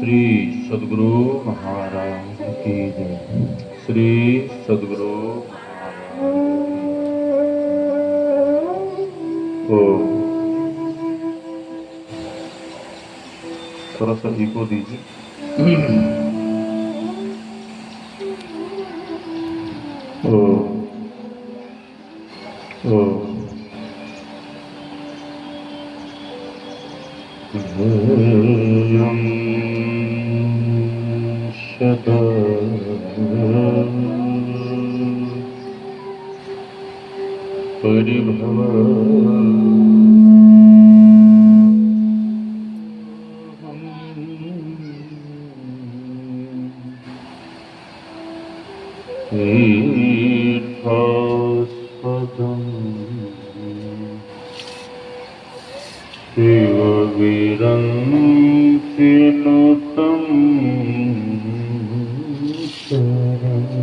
श्री सद्गुरु महाराज की जय। श्री सद्गुरु महाराज की जय। ओ थोड़ा सा इको दीजिए। ओ ओ शदा परिभव शिव विरंचिनुतं शरण्यं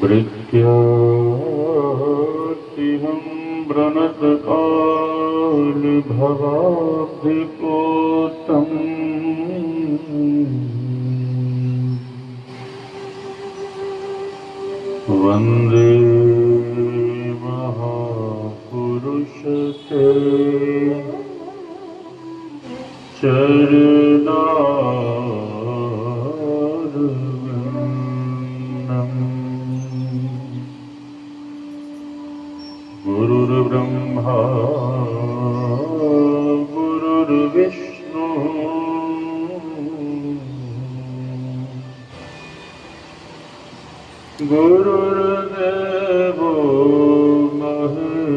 भृत्यातिहं व्रणतकालभवाब्धिपोतम् वन्दे महापुरुषते चरणारविन्दम्। गुरुर्ब्रह्मा गुरुर्विष्णु गुरुर्देवो महेश्वरः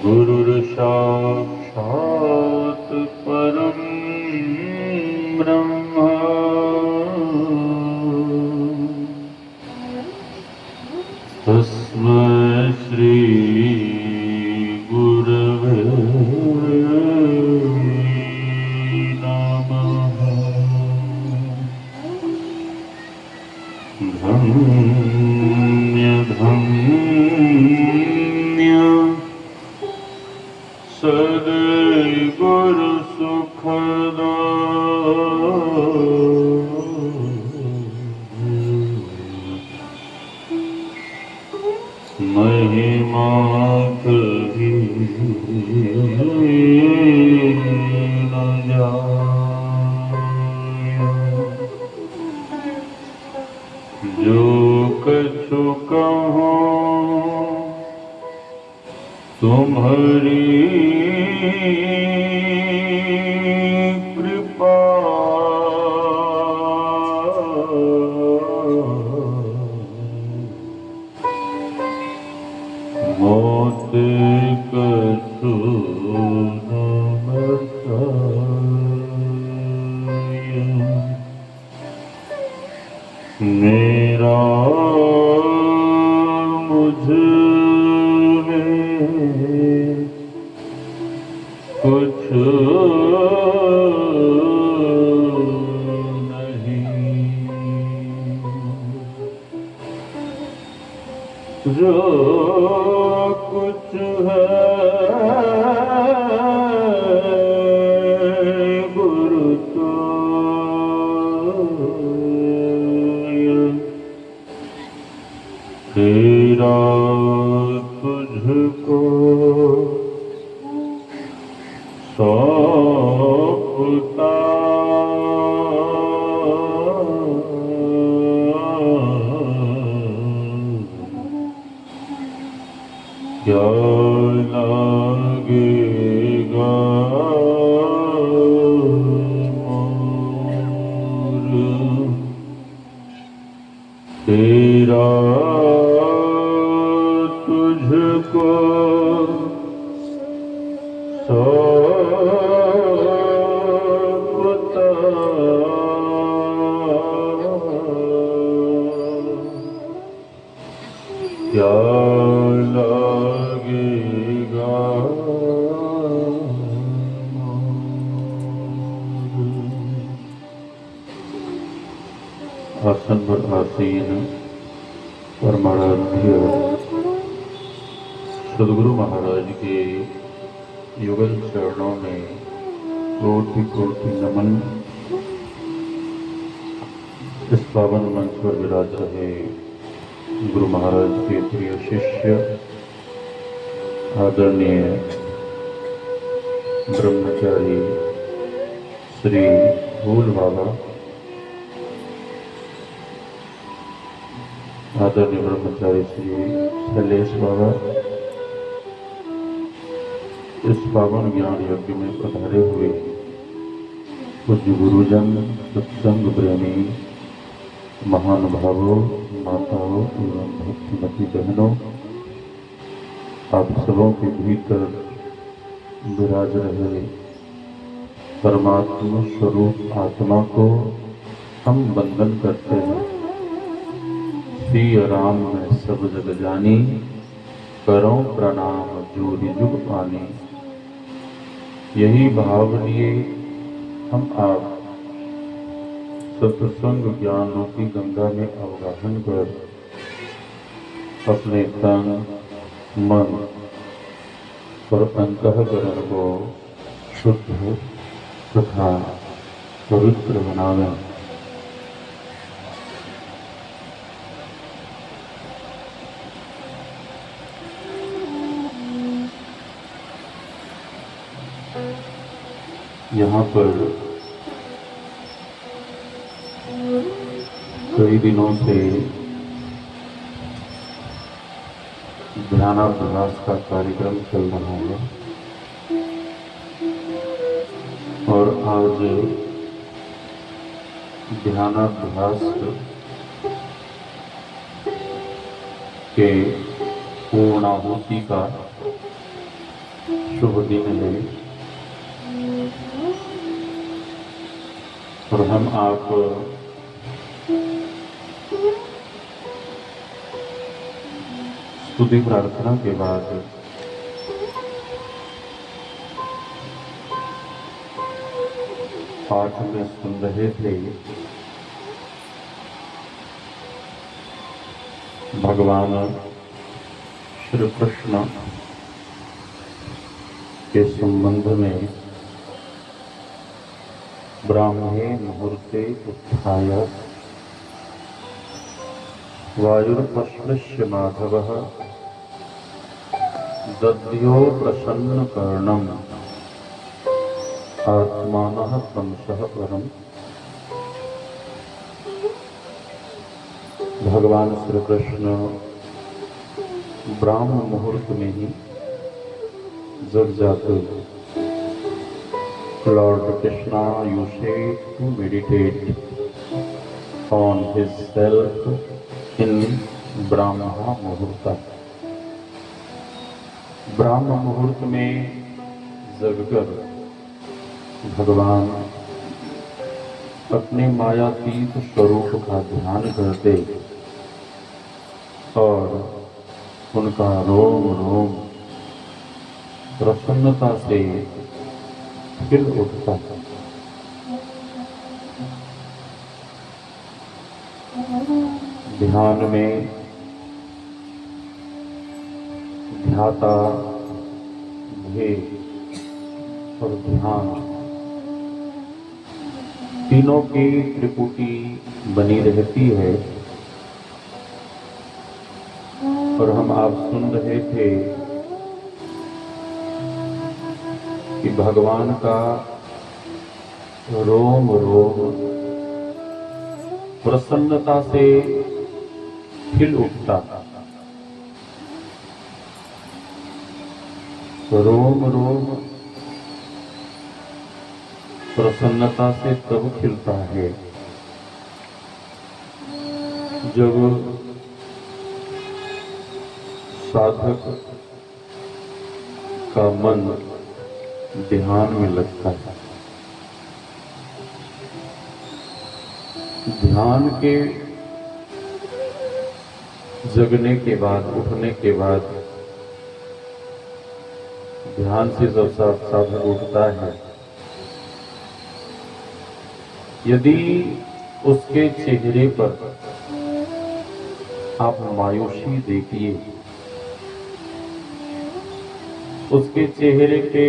गुरुर्साक्षात् परं ब्रह्म तस्मै श्री गुरवे धन्य धन्य सद्गुरु सुखदा महिमा कही न जाए। जो कछु कहूँ तुम्हारी कृपा मोते कछु न बताए। मेरा मुझ में कुछ नहीं, जो कुछ है गुरु तो तेरा तुझको सौंपता क्या लगेगा मोर तेरा तुझको सौंपता क्या लगेगा आसन पर आसीन परमाराध्य सद्गुरु महाराज के युगल चरणों में कोटि कोटि नमन। इस पावन मंच पर विराज रहे गुरु महाराज के प्रिय शिष्य आदरणीय ब्रह्मचारी श्री भूल बाबा, आदरणीय ब्रह्मचारी श्री शैलेश बाबा, इस पावन ज्ञान यज्ञ में पधारे हुए पूज्य गुरुजन, सत्संग प्रेमी महानुभावों, माताओं एवं भक्तिमती बहनों, आप सबों के भीतर विराज रहे परमात्मा स्वरूप आत्मा को हम वंदन करते हैं। सिय राम में सब जग जानी, करो प्रणाम जोरि जुग पानी। यही भाव लिए हम आप सत्संग ज्ञानों की गंगा में अवगाहन कर अपने तन, मन और अंतःकरण को शुद्ध तथा पवित्र बनावें। यहाँ पर कई दिनों से ध्यानाभ्यास का कार्यक्रम चल रहा है और आज ध्यानाभ्यास के पूर्णाहुति का शुभ दिन है और हम आप स्तुति प्रार्थना के बाद पाठ में सुन रहे थे भगवान श्री कृष्ण के संबंध में ब्राह्मणे मुहूर्ते उत्थाय वायुर्पश्लिष्य माधवः दद्यो प्रसन्नकर्णम् आत्मानः तमसः परम्। भगवान श्री कृष्ण ब्राह्म मुहूर्त में ही जग जाते। Lord Krishna used to meditate on his self in Brahma Muhurta। ब्राह्म मुहूर्त में जगकर भगवान अपने मायातीत स्वरूप का ध्यान करते और उनका रोम रोम प्रसन्नता से खिल उठता। ध्यान में ध्याता, ध्येय और ध्यान तीनों की त्रिपुटी बनी रहती है और हम आप सुन रहे थे कि भगवान का रोम रोम प्रसन्नता से खिल उठता। रोम रोम प्रसन्नता से तब खिलता है जब साधक का मन ध्यान में लगता है। ध्यान के जगने के बाद, उठने के बाद, ध्यान से जब साधक उठता है, यदि उसके चेहरे पर आप मायूसी देखिए, उसके चेहरे के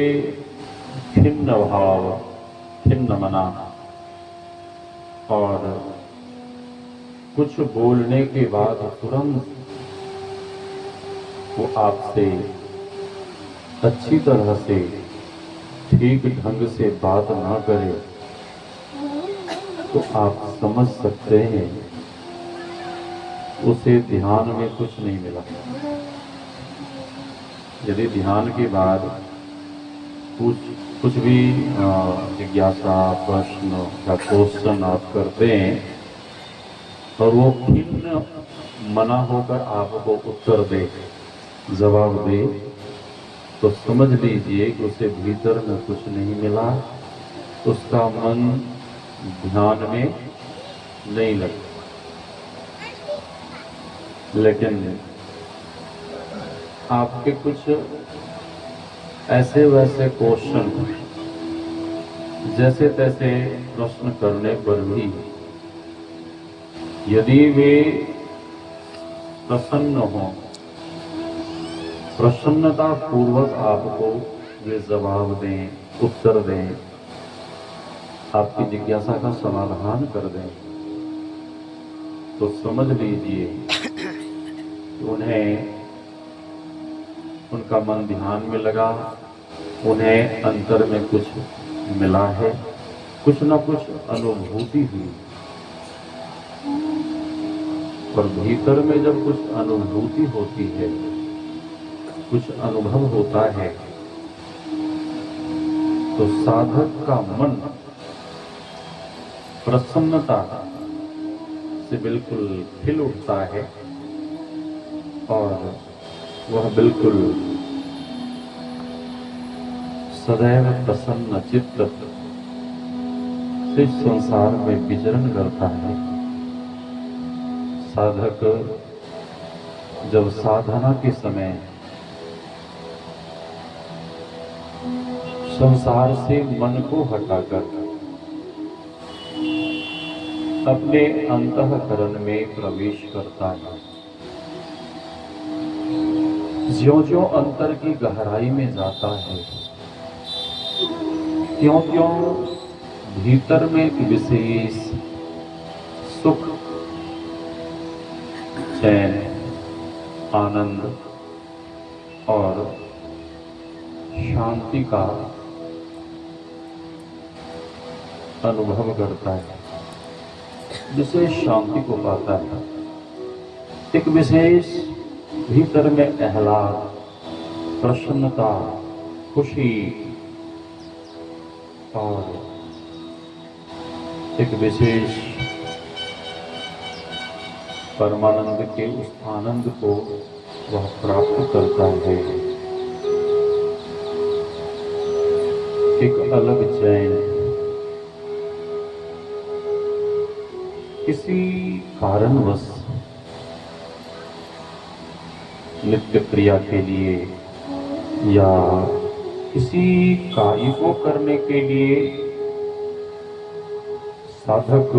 खिन्न भाव, खिन्न मना, और कुछ बोलने के बाद तुरंत वो आपसे अच्छी तरह से, ठीक ढंग से बात ना करे, तो आप समझ सकते हैं उसे ध्यान में कुछ नहीं मिला। यदि ध्यान के बाद कुछ भी जिज्ञासा, प्रश्न या क्वेश्चन आप करते हैं और वो खिन्न मना होकर आपको उत्तर दे, जवाब दे, तो समझ लीजिए कि उसे भीतर में कुछ नहीं मिला, उसका मन ध्यान में नहीं लगा। लेकिन आपके कुछ ऐसे वैसे क्वेश्चन, जैसे तैसे प्रश्न करने पर भी यदि वे प्रसन्न हों, प्रसन्नता पूर्वक आपको वे जवाब दें, उत्तर दें, आपकी जिज्ञासा का समाधान कर दें, तो समझ लीजिए उन्हें, उनका मन ध्यान में लगा, उन्हें अंतर में कुछ मिला है, कुछ न कुछ अनुभूति हुई। और भीतर में जब कुछ अनुभूति होती है, कुछ अनुभव होता है, तो साधक का मन प्रसन्नता से बिल्कुल खिल उठता है और वह बिल्कुल सदैव प्रसन्न चित्त से संसार में विचरण करता है। साधक जब साधना के समय संसार से मन को हटाकर अपने अंतःकरण में प्रवेश करता है, ज्यों-ज्यों अंतर की गहराई में जाता है, त्यों-त्यों भीतर में एक विशेष सुख, चैन, आनंद और शांति का अनुभव करता है, विशेष शांति को पाता है, एक विशेष भीतर में आह्लाद, प्रसन्नता, खुशी और एक विशेष परमानंद के उस आनंद को वह प्राप्त करता है। एक अलग चैन, किसी कारणवश नित्य क्रिया के लिए या किसी कार्य को करने के लिए साधक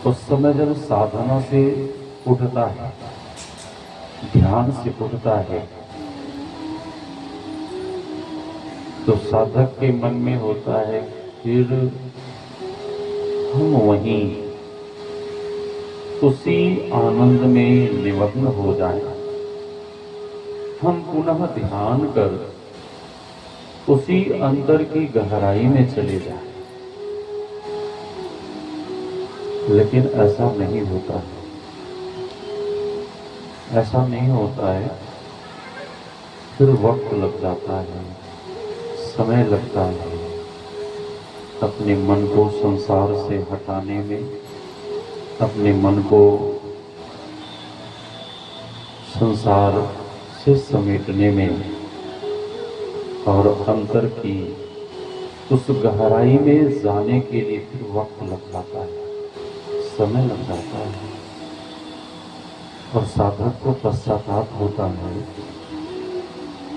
उस समय जब साधना से उठता है, ध्यान से उठता है, तो साधक के मन में होता है फिर हम वहीं उसी आनंद में निमग्न हो जाएं, हम पुनः ध्यान कर उसी अंतर की गहराई में चले जाएं। लेकिन ऐसा नहीं होता है, ऐसा नहीं होता है। फिर वक्त लग जाता है, समय लगता है अपने मन को संसार से हटाने में, अपने मन को संसार से समेटने में, और अंतर की उस गहराई में जाने के लिए फिर वक्त लग जाता है, समय लग जाता है। और साधक को पश्चाताप होता है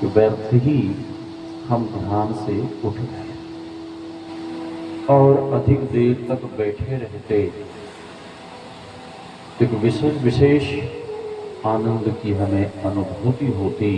कि व्यर्थ ही हम ध्यान से उठ गए और अधिक देर तक बैठे रहते एक विशेष विशेष आनंद की हमें अनुभूति होती